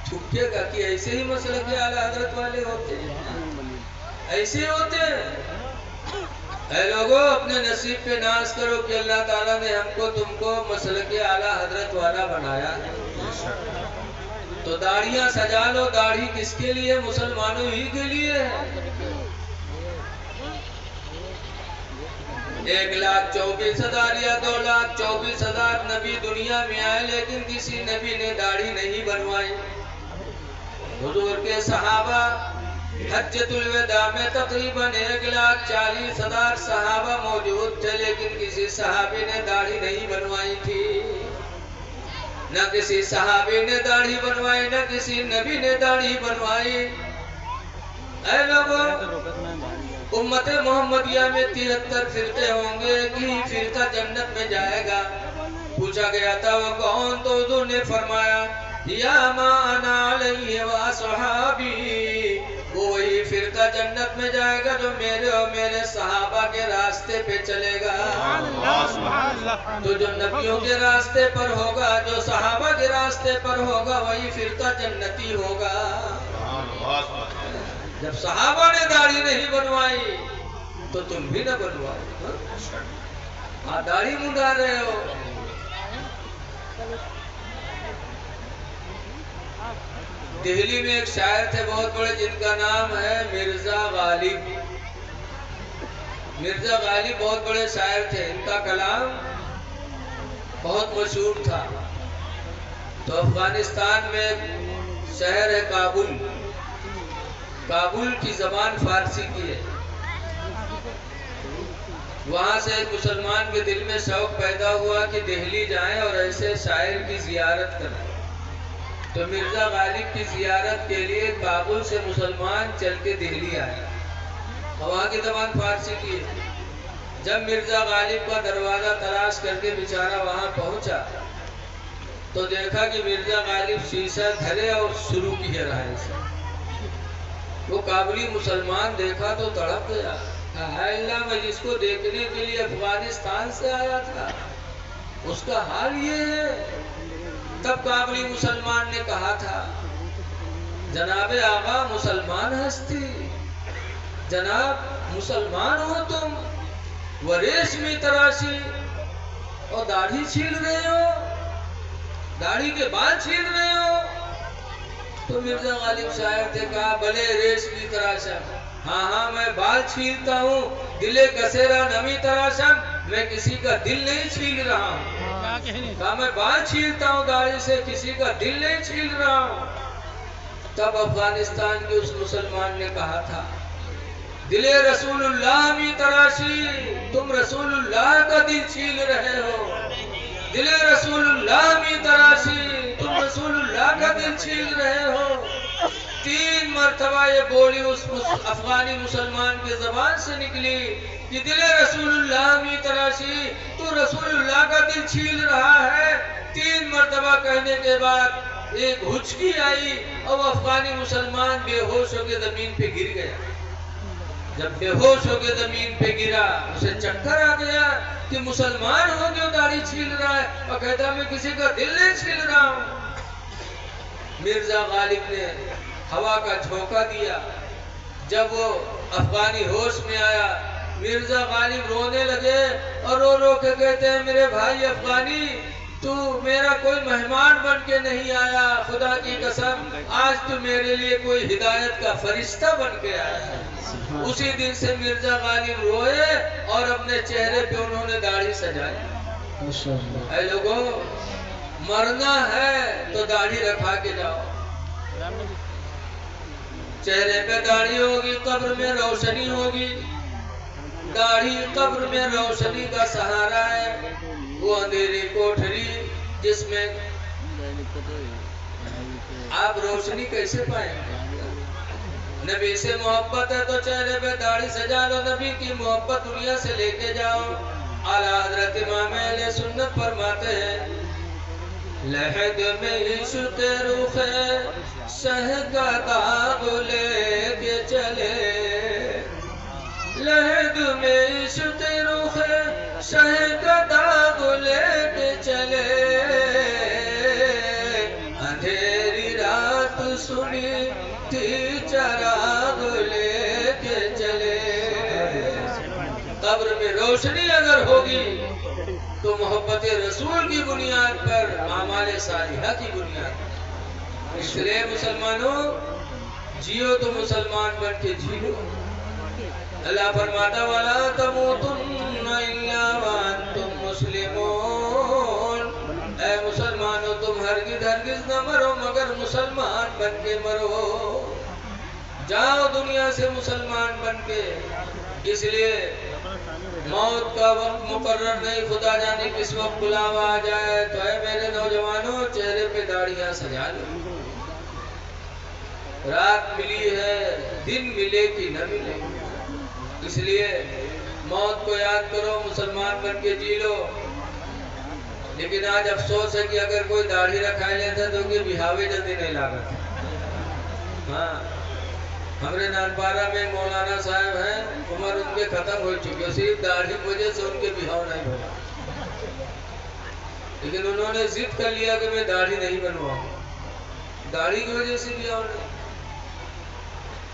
چھپے گا کہ ایسے ہی مسلک اعلیٰ حضرت والے ہوتے ہیں, ایسے ہوتے ہیں. اے لوگوں, اپنے نصیب پہ ناز کرو کہ اللہ تعالیٰ نے ہم کو تم کو مسلک اعلیٰ حضرت والا بنایا ہے. تو داڑھیاں سجا لو. داڑھی کس کے لیے؟ مسلمانوں ہی کے لیے ہے. 1,24,000 یا 2,24,000 نبی دنیا میں آئے, لیکن کسی نبی نے داڑھی نہیں بنوائی. حضور کے صحابہ حجۃ الوداع میں تقریباً 1,40,000 صحابہ موجود تھے, لیکن کسی صحابی نے داڑھی نہیں بنوائی تھی. نہ کسی صحابی نے داڑھی بنوائی, نہ کسی نبی نے داڑھی بنوائی. اے لوگوں, امت محمدیہ میں 73 فرقے ہوں گے, ایک ہی فرقہ جنت میں جائے گا. پوچھا گیا تھا وہ کون, تو حضور نے فرمایا یا ما انا علیہ واصحابی، وہ وہی فرقہ جنت میں جائے گا جو میرے اور میرے صحابہ کے راستے پہ چلے گا۔ تو جو نبیوں کے راستے پر ہوگا، جو صحابہ کے راستے پر ہوگا، وہی فرقہ جنتی ہوگا۔ جب صحابہ نے داڑھی نہیں بنوائی تو تم بھی نہ بنواؤ۔ ہاں داڑھی منڈا رہے ہو۔ دہلی میں ایک شاعر تھے بہت بڑے جن کا نام ہے مرزا غالب۔ مرزا غالب بہت بڑے شاعر تھے، ان کا کلام بہت مشہور تھا۔ تو افغانستان میں شہر ہے کابل، کابل کی زبان فارسی کی ہے۔ وہاں سے ایک مسلمان کے دل میں شوق پیدا ہوا کہ دہلی جائیں اور ایسے شاعر کی زیارت کریں۔ تو مرزا غالب کی زیارت کے لیے کابل سے مسلمان چل کے دہلی آئے، وہاں کی زبان فارسی کی ہے۔ جب مرزا غالب کا دروازہ تلاش کر کے بیچارہ وہاں پہنچا تو دیکھا کہ مرزا غالب شیشہ دھرے اور شروع کیے رہے سے۔ وہ کابلی مسلمان دیکھا تو تڑپ گیا، ہائے اللہ، میں جس کو دیکھنے کے لیے افغانستان سے آیا تھا اس کا حال یہ ہے۔ تب کابلی مسلمان نے کہا تھا، جناب آقا مسلمان ہستی، جناب مسلمان ہو تم، وہ ریشمی تراشی اور داڑھی چھیل رہے ہو، داڑھی کے بال چھیل رہے ہو۔ تو مرزا غالب شاعر تھے، کہا بھلے ریشمی تراشا، ہاں ہاں میں بال چھیلتا ہوں، دلے کسیرا نمی تراشا، میں کسی کا دل نہیں چھیل رہا ہوں۔ کہا میں بال چھیلتا ہوں داڑھی سے، کسی کا دل نہیں چھیل رہا ہوں۔ تب افغانستان کے اس مسلمان نے کہا تھا، دلے رسول اللہ می تراشی، تم رسول اللہ کا دل چھیل رہے ہو، دلے رسول اللہ می تراشی، تم رسول اللہ کا دل چھیل رہے ہو۔ 3 مرتبہ یہ بولی اس افغانی مسلمان کے زبان سے نکلی کہ دل رسول اللہ می تراشی، تو رسول اللہ کا دل چھیل رہا ہے۔ 3 مرتبہ کہنے کے بعد ایک ہچکی آئی اور وہ افغانی مسلمان بے ہوش ہو کے زمین پہ گر گیا۔ جب بے ہوش ہو کے زمین پہ گرا اسے چکر آ گیا کہ مسلمان ہو جو داڑھی چھیل رہا ہے، اور کہتا میں کسی کا دل نہیں چھیل رہا ہوں۔ مرزا غالب نے ہوا کا جھونکا دیا، جب وہ افغانی ہوش میں آیا مرزا غالب رونے لگے اور رو رو کے کہتے ہیں، میرے بھائی افغانی، تو میرا کوئی مہمان بن کے نہیں آیا، خدا کی قسم آج تو میرے لیے کوئی ہدایت کا فرشتہ بن کے آیا ہے۔ اسی دن سے مرزا غالب روئے اور اپنے چہرے پہ انہوں نے داڑھی سجائی۔ اے لوگوں، مرنا ہے تو داڑھی رکھا کے جاؤ، چہرے پہ داڑھی ہوگی قبر میں روشنی ہوگی۔ داڑھی قبر میں روشنی کا سہارا ہے، وہ اندھیری کوٹھری جس میں آپ روشنی کیسے پائیں گے؟ نبی سے محبت ہے تو چہرے پہ داڑھی سجا لو، نبی کی محبت دنیا سے لے کے جاؤ۔ اعلیٰ حضرت امام اہل سنت فرماتے ہیں، لحد میں عشق رخ شہ کا داغ لے کے چلے، لحد میں عشق رخ شہ کا داغ لے کے چلے، اندھیری رات سنی تھی چراغ لے کے چلے۔ قبر میں روشنی اگر ہوگی تو محبت رسول کی بنیاد پر، اعمال صالحہ کی بنیاد پر۔ اس لیے مسلمانوں، جیو تو مسلمان بن کے جیو۔ اللہ فرماتا وَلَا تَمُوتُنَّ إِلَّا وَأَنْتُمْ مُسْلِمُونَ، اے مسلمانوں تم ہرگز ہرگز نہ مرو مگر مسلمان بن کے مرو۔ جاؤ دنیا سے مسلمان بن کے۔ اس لیے موت کا وقت مقرر نہیں، خدا جانے کس وقت بلاوا آ جائے، تو اے میرے نوجوانوں چہرے پہ داڑھیاں سجا لو۔ رات ملی ہے، دن ملے کہ نہ ملے، اس لیے موت کو یاد کرو، مسلمان بن کے جی لو۔ لیکن آج افسوس ہے کہ اگر کوئی داڑھی رکھائے لیتا تو کہ بہاوے جلدی نہیں لاگت. ہاں ہمارے نانپارہ میں مولانا صاحب ہیں, عمر ان کے ختم ہو چکی ہے, صرف داڑھی کی وجہ سے ان کے بہاو نہیں بنا. لیکن انہوں نے ضد کر لیا کہ میں داڑھی نہیں بنواؤں, داڑھی کی وجہ سے بہاو نہیں.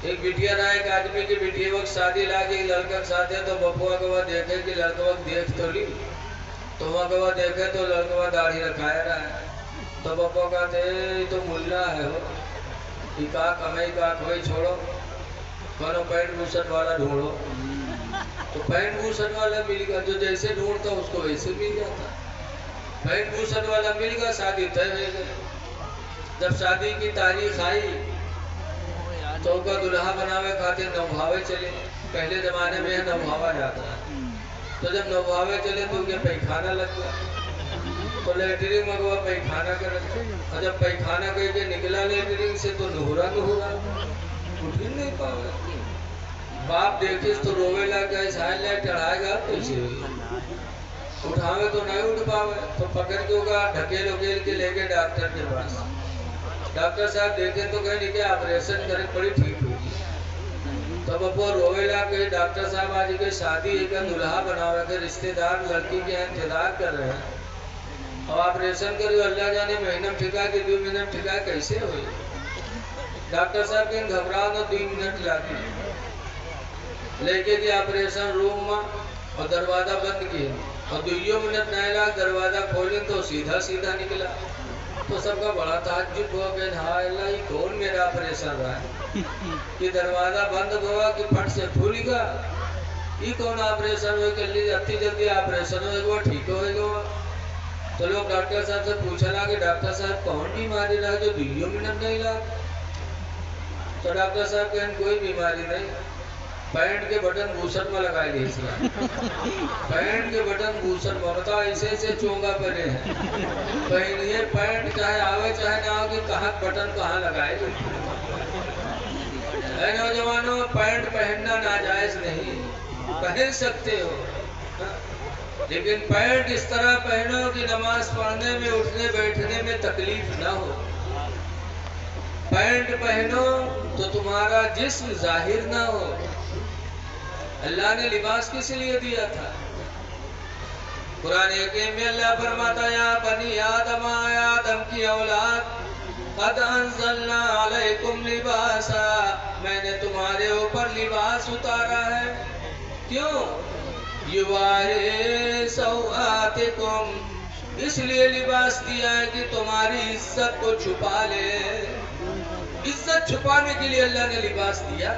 ایک بٹیا رہا, ایک آدمی کی بٹیا وقت شادی لا کے لڑکا کے ساتھ ہے تو بپوا کے بعد دیکھے کہ لڑکا وقت دیکھ تو لی, تو وہاں کے بعد دیکھے تو لڑکا وقت داڑھی رکھایا رہا ہے. تو بپوا کہتے ہیں یہ تو ملا ہے وہ, یہ کہا کمائی کا کوئی چھوڑو, کانو پینٹ بوسٹ والا ڈھونڈو. تو پینٹ بوسٹ والا مل گیا, جو جیسے ڈھونڈتا اس کو ویسے مل جاتا. پینٹ بوسٹ والا مل گیا, شادی طے ہو گئی. جب شادی کی تاریخ آئی تو کا دلہا بناوے خاطر نوبھاوے چلے. پہلے زمانے میں نوبھاوا جاتا ہے, تو جب نوبھاوے چلے تو کیا پیخانہ لگ گیا, تو لیٹرنگ منگوا پیخانہ کر, اور جب پیخانہ کر کے نکلا لیٹرنگ سے تو نہورا اٹھ ہی نہیں پاوے. باپ دیکھے تو روے لگا, سائل لائٹ چڑھائے گا تو اسے اٹھاوے تو نہیں اٹھ پاوے. تو پکڑ کے ہوگا ڈھکیل وکیل کے لے کے ڈاکٹر کے پاس. ڈاکٹر صاحب دیکھیں تو کہیں کہ آپریشن کریں بڑی ٹھیک ہوگی. تب وہ روے لگا, ڈاکٹر صاحب آج کے شادی ایک دلہا بناوے کے رشتہ دار لڑکی کے انتظار کر رہے ہیں, اور آپریشن کریو اللہ جانے مہینہ ٹھکا کے 2 مہینہ ٹھکا کیسے ہوئی. ڈاکٹر صاحب کہیں گھبراؤ نہ, 2 منٹ لاتی لے کے کہ آپریشن روم میں, اور دروازہ بند کیے, اور 2 منٹ نہیں لاگ دروازہ کھولیں تو سیدھا نکلا. تو سب کا بڑا تعجب ہو گیا, ہائے اللہ یہ کون میرا آپریشن رہا ہے کہ دروازہ بند ہوا کہ پھٹ سے کھل گیا. یہ کون آپریشن ہوئے کہ اتنی جلدی آپریشن ہوئے گا ٹھیک ہوئے گا. تو لوگ ڈاکٹر صاحب سے پوچھا لا کہ ڈاکٹر صاحب کون بیماری رہا جو 2 منٹ نہیں لاگ. تو ڈاکٹر صاحب کہیں کوئی بیماری نہیں, پینٹ کے بٹن بوسٹ میں لگائے لیے اسلام. پینٹ کے بٹن بوسٹ میں بتا ایسے چونگا پہنے ہیں, پہنیے پینٹ چاہے آوے چاہے نہ آوے, کہاں بٹن کہاں لگائے. اے نوجوانوں, پینٹ پہننا ناجائز نہیں, پہن سکتے ہو, لیکن پینٹ اس طرح پہنو کہ نماز پڑھنے میں اٹھنے بیٹھنے میں تکلیف نہ ہو. پینٹ پہنو تو تمہارا جسم ظاہر نہ ہو. اللہ نے لباس کس لیے دیا تھا؟ قرآن حکیم میں اللہ فرماتا, یا بنی آدم, آدم کی اولاد, قد انزلنا علیکم لباسا, میں نے تمہارے اوپر لباس اتارا ہے. کیوں؟ یواری سوآتکم, اس لیے لباس دیا ہے کہ تمہاری عزت کو چھپا لے. عزت چھپانے کے لیے اللہ نے لباس دیا.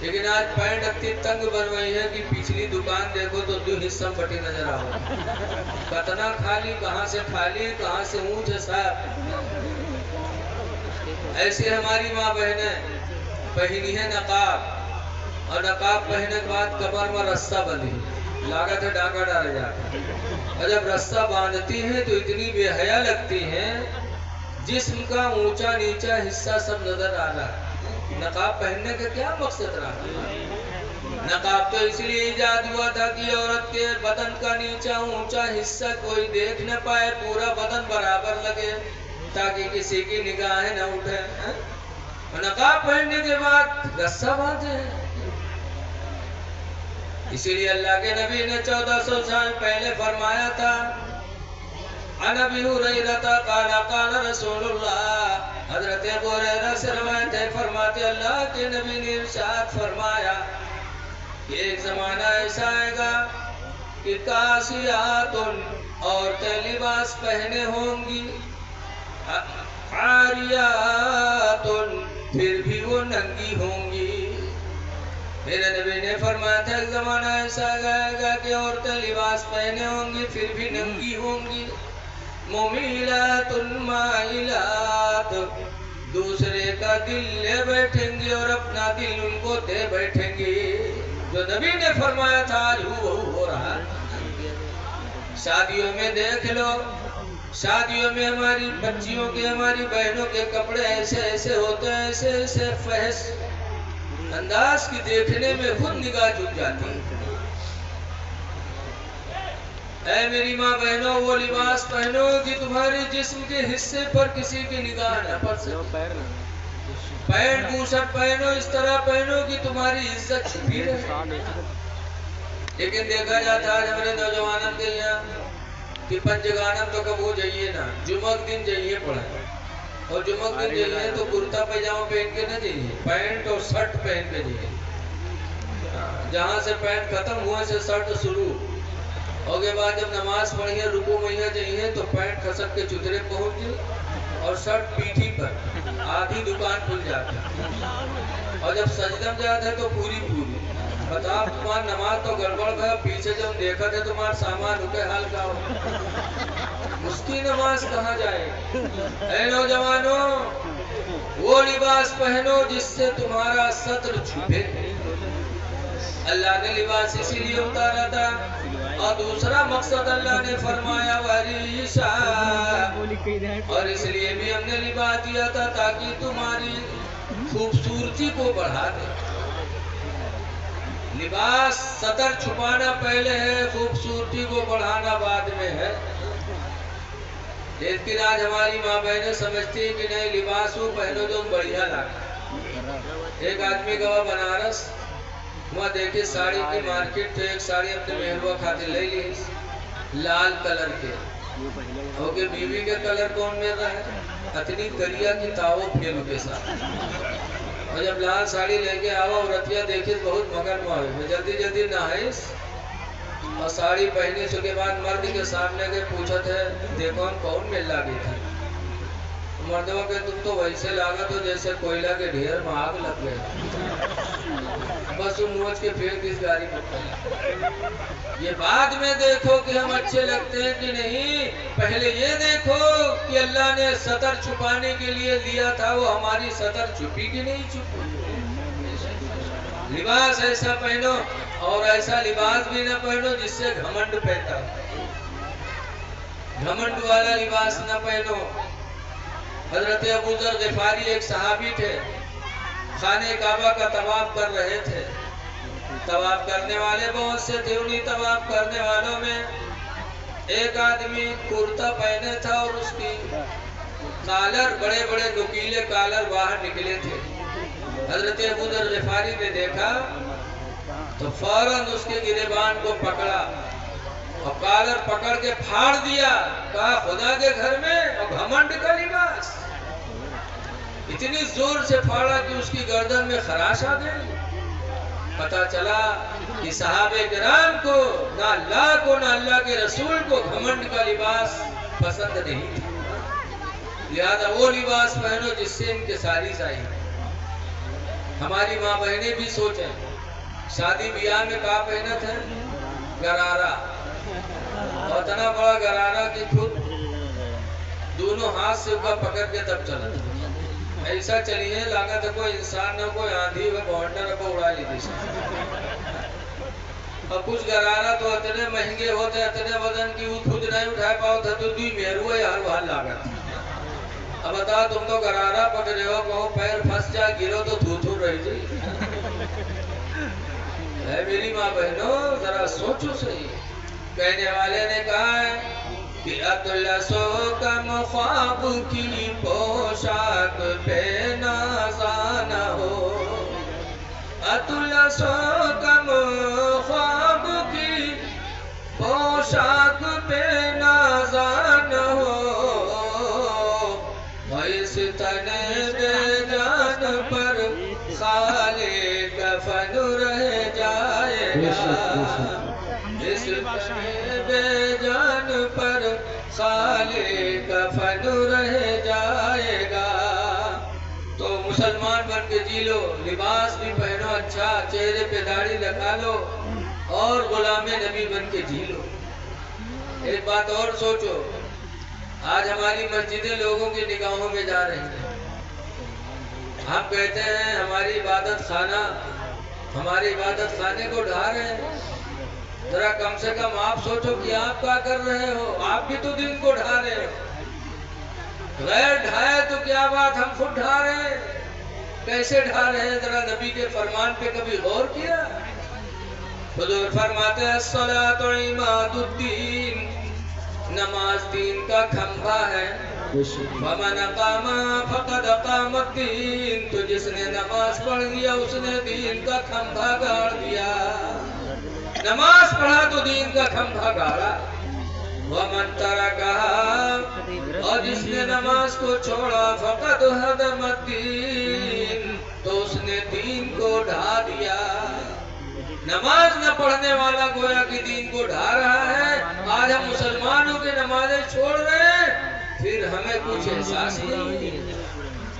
لیکن آج پینٹ اتنی تنگ بن گئی ہے کہ پچھلی دکان دیکھو تو 2 حصہ بٹی نظر آؤ. کتنا خالی, کہاں سے خالی, کہاں سے اونچ ہے صاحب. ایسے ہماری ماں بہنیں پہنی ہے نقاب, اور نقاب پہننے کے بعد کمر میں رستہ بندھی, لاگت ہے ڈاکہ ڈالے جاتا. اور جب رستہ باندھتی ہیں تو اتنی بے حیا لگتی ہیں, جسم کا اونچا نیچا حصہ سب نظر آ رہا ہے. نقاب پہننے کا کیا مقصد رہا؟ نقاب تو اس لیے ایجاد ہوا تھا کہ عورت کے بدن کا نیچا اونچا حصہ کوئی دیکھ نہ پائے, پورا بدن برابر لگے تاکہ کسی کی نگاہیں نہ اٹھے. نقاب پہننے کے بعد رسہ باندھے ہیں. اسی لیے اللہ کے نبی نے 1400 سال پہلے فرمایا تھا, عن ابی ہریرہ قال قال رسول اللہ, حضرت ابو ہریرہ سے روایت ہے, فرماتے اللہ کے نبی نے ارشاد فرمایا کہ ایک زمانہ ایسا آئے گا کہ کاسیات, عورتیں لباس پہنے ہوں گی, عاریات, پھر بھی وہ ننگی ہوں گی. میرے نبی نے فرمایا تھا ایک زمانہ ایسا آئے گا کہ عورتیں لباس پہنے ہوں گی پھر بھی ننگی ہوں گی. ممیلات مائلات, دوسرے کا دل لے بیٹھیں گی اور اپنا دل ان کو دے بیٹھیں گی. جو نبی نے فرمایا تھا آج ہو رہا. شادیوں میں دیکھ لو, شادیوں میں ہماری بچیوں کے, ہماری بہنوں کے کپڑے ایسے ہوتے ہیں, ایسے فحش انداز کی دیکھنے میں خود نگاہ جھک جاتی ہے. اے میری ماں بہنوں وہ لباس پہنو کہ تمہارے جسم کے حصے پر کسی کی نگاہ نہ پڑ سکے. پینٹ بوشٹ پہنو اس طرح پہنو کہ تمہاری عزت چھپی رہے. لیکن دیکھا جاتا ہے ہمارے نوجوانوں کے یہاں کہ پنجگانم تو کب ہو جائیے نا جمعہ دن جائیے پڑھا اور جمعہ دن جائیے تو کرتا پائجامہ پہن کے نہ جائیے پینٹ اور شرٹ پہن کے جائیے. جہاں سے پینٹ ختم ہوا سے شرٹ شروع اور کے بعد جب نماز پڑھیے رکوع میں جائیے تو پینٹ کھسک کے چترے پہنچ جائے اور شرٹ پیٹھی پر آدھی دکان کھل جاتی اور جب سجدہ میں جاتا ہے تو پوری بتا تمہار نماز تو گڑبڑ ہے پیچھے جب دیکھا تھے تمہار سامان رکے حال کا ہو اس کی نماز کہاں جائے. اے نوجوانوں وہ لباس پہنو جس سے تمہارا ستر چھپے. اللہ نے لباس اسی لیے اتارا تھا اور دوسرا مقصد اللہ نے فرمایا وریشا اور اس لیے بھی ہم نے لباس دیا تھا تاکہ تمہاری خوبصورتی کو بڑھا دے. لباس ستر چھپانا پہلے ہے خوبصورتی کو بڑھانا بعد میں ہے. لیکن آج ہماری ماں بہنیں سمجھتی ہیں کہ نہیں لباس وہ پہنو جو بڑھیا لگا. ایک آدمی گوا بنارس وہاں دیکھے ساڑی کی مارکیٹ تھے ایک ساڑی اپنے محبوبہ خاطر لے لی لال کلر کے اور کہ بیوی کے کلر کون مل رہا ہے اتنی دریا کی تاؤ پھیلو کے ساتھ اور جب لال ساڑی لے کے آوا عورتیاں دیکھے بہت مگر معاوے جلدی جلدی نہائیس اور ساڑی پہنے سے کے بعد مرد کے سامنے کے پوچھت ہے دیکھو ہم کون مل لاگی تھی. مردوں کہ تم تو ویسے لاگت ہو جیسے کوئلہ کے ڈھیر میں آگ لگ گئے بس ان نوچ کے پھر کس گاڑی پکڑ. یہ بعد میں دیکھو کہ ہم اچھے لگتے ہیں کہ نہیں پہلے یہ دیکھو کہ اللہ نے ستر چھپانے کے لیے دیا تھا وہ ہماری ستر چھپی کہ نہیں چھپی. لباس ایسا پہنو اور ایسا لباس بھی نہ پہنو جس سے گھمنڈ پہنتا گھمنڈ والا لباس نہ پہنو. حضرت ابو ذر غفاری ایک صحابی تھے خانہ کعبہ کا طواف کر رہے تھے. طواف کرنے والے بہت سے تھے انہی طواف کرنے والوں میں ایک آدمی کرتا پہنے تھا اور اس کی کالر بڑے بڑے نکیلے کالر باہر نکلے تھے. حضرت ابو ذر غفاری نے دیکھا تو فوراً اس کے گریبان کو پکڑا اور کالر پکڑ کے پھاڑ دیا. کہا خدا کے گھر میں اور گھمنڈ کا لباس. اتنی زور سے پھاڑا کہ اس کی گردن میں خراش آ گئی. پتا چلا کہ صحابہ کرام کو نہ اللہ کو نہ اللہ کے رسول کو گھمنڈ کا لباس پسند نہیں تھا. لہذا وہ لباس پہنو جس سے ان کے ساری ظاہر. ہماری ماں بہنیں بھی سوچیں شادی بیاہ میں کہا پہنا تھا گرارا اور اتنا بڑا گرارا کہ خود دونوں ہاتھ سے اوپر پکڑ کے تب چلا. ایسا چلیے لاگا تھا کوئی انسان نہ کوئی آندھی و بہنڈر کو اڑا لی تھی. اور کچھ گرارا تو اتنے مہنگے ہوتے اتنے وزن کی وہ خود نہیں اٹھا پاؤ تھا تو دوی میرو ہے ہر بھال لاگا. اب بتا تم تو گرارا پکڑے ہو کہو پیر پھنس جا گرو تو تھو رہی جی. اے میری ماں بہنوں ذرا سوچو صحیح. کہنے والے نے کہا ہے کہ اطلسو کم خواب کی پوشاک پہ نازانا ہو. اطلسو کم خواب کی پوشاک پہ نازانا ہو. اس تنے بے جان پر خالی کفن رہ جائے گا. اس تنے بے جان پر خالی کفن رہ جائے گا. تو مسلمان بن کے جی لو لباس بھی پہنو اچھا چہرے پہ داڑھی لگا لو اور غلام نبی بن کے جی لو. ایک بات اور سوچو آج ہماری مسجدیں لوگوں کی نگاہوں میں جا رہی ہیں. ہم کہتے ہیں ہماری عبادت خانے کو ڈھا رہے ہیں. ذرا کم سے کم آپ سوچو کہ آپ کیا کر رہے ہو. آپ بھی تو دین کو ڈھا رہے ہو. غیر ڈھائے تو کیا بات ہم خود ڈھا رہے ہیں. کیسے ڈھا رہے ہیں ذرا نبی کے فرمان پہ کبھی غور کیا. حضور فرماتے ہیں الصلاۃ عمادالدین، نماز دین کا کھمبا ہے، ومن اقام فقد اقام الدین، تو جس نے نماز پڑھ لیا اس نے دین کا کھمبا گاڑ دیا۔ نماز پڑھا تو دین کا کھمبا گاڑا۔ ومن ترکہا، اور جس نے نماز کو چھوڑا فقد ہدم الدین، تو اس نے دین کو ڈھا دیا۔ نماز نہ پڑھنے والا گویا کہ دین کو ڈھا رہا ہے۔ آج ہم مسلمانوں کی نمازیں چھوڑ رہے ہیں، پھر ہمیں کچھ احساس نہیں۔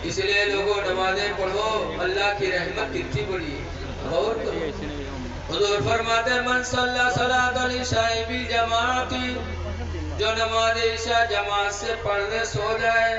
اس لیے لوگوں نمازیں پڑھو، اللہ کی رحمت کتنی بڑی ہے، غور کرو۔ حضور فرماتے ہیں من صلی صلاۃ العشاء بالجماعت، جو نماز عشاء جماعت سے پڑھنے سو جائے